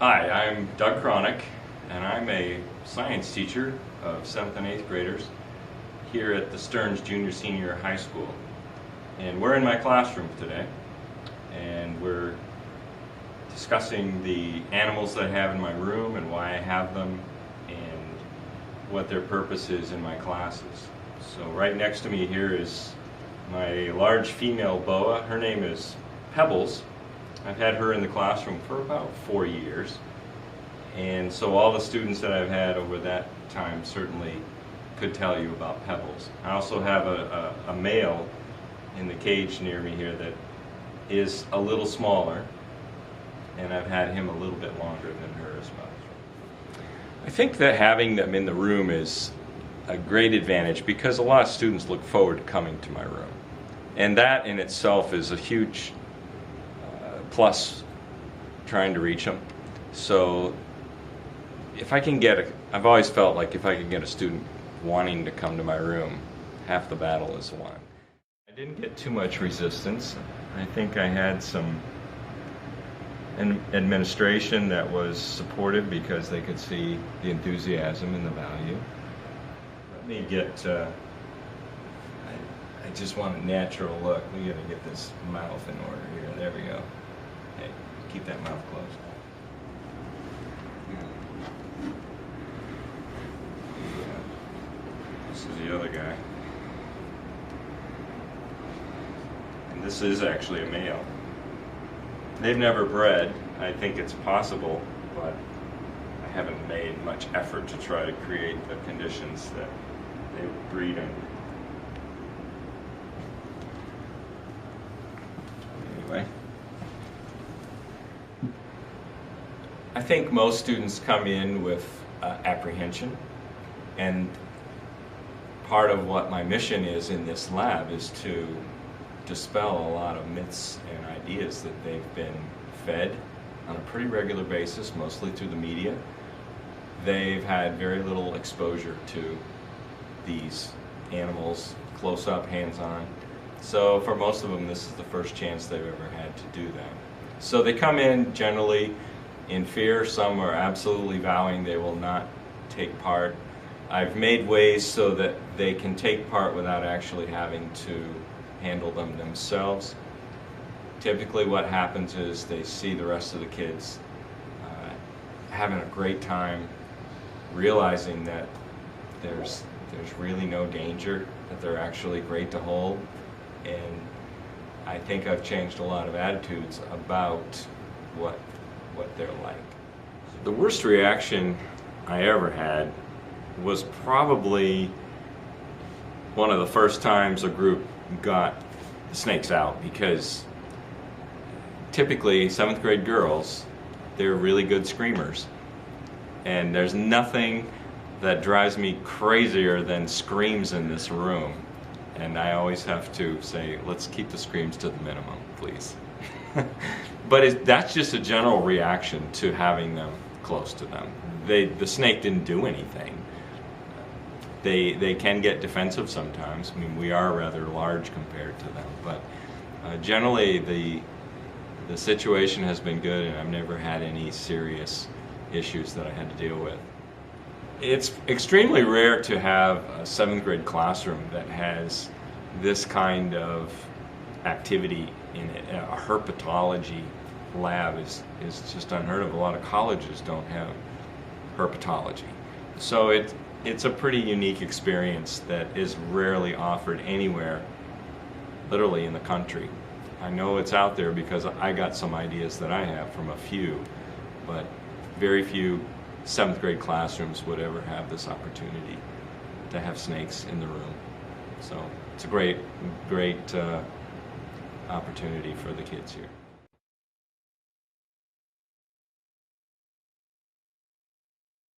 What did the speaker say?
Hi, I'm Doug Kranich, and I'm a science teacher of 7th and 8th graders here at the Stearns Junior-Senior High School. And we're in my classroom today, and we're discussing the animals that I have in my room and why I have them and what their purpose is in my classes. So right next to me here is my large female boa. Her name is Pebbles. I've had her in the classroom for about 4 years, and so all the students that I've had over that time certainly could tell you about Pebbles. I also have a male in the cage near me here that is a little smaller, and I've had him a little bit longer than her as well. I think that having them in the room is a great advantage because a lot of students look forward to coming to my room, and that in itself is a huge plus trying to reach them. So if I can get I've always felt like if I could get a student wanting to come to my room, half the battle is won. I didn't get too much resistance. I think I had some administration that was supportive because they could see the enthusiasm and the value. Let me get I just want a natural look. We gotta get this mouth in order here. There we go. Hey, keep that mouth closed. This is the other guy. And this is actually a male. They've never bred. I think it's possible, but I haven't made much effort to try to create the conditions that they would breed in. Anyway. I think most students come in with apprehension, and part of what my mission is in this lab is to dispel a lot of myths and ideas that they've been fed on a pretty regular basis, mostly through the media. They've had very little exposure to these animals, close up, hands-on. So for most of them, this is the first chance they've ever had to do that. So they come in generally in fear. Some are absolutely vowing they will not take part. I've made ways so that they can take part without actually having to handle them themselves. Typically what happens is they see the rest of the kids having a great time, realizing that there's really no danger, that they're actually great to hold, and I think I've changed a lot of attitudes about what they're like. The worst reaction I ever had was probably one of the first times a group got the snakes out, because typically 7th grade girls, they're really good screamers, and there's nothing that drives me crazier than screams in this room, and I always have to say, let's keep the screams to the minimum, please. But that's just a general reaction to having them close to them. The snake didn't do anything. They can get defensive sometimes. I mean, we are rather large compared to them, but generally the situation has been good, and I've never had any serious issues that I had to deal with. It's extremely rare to have a 7th grade classroom that has this kind of activity in it. A herpetology lab is just unheard of. A lot of colleges don't have herpetology. So it's a pretty unique experience that is rarely offered anywhere, literally in the country. I know it's out there because I got some ideas that I have from a few, but very few 7th grade classrooms would ever have this opportunity to have snakes in the room. So it's a great opportunity for the kids here.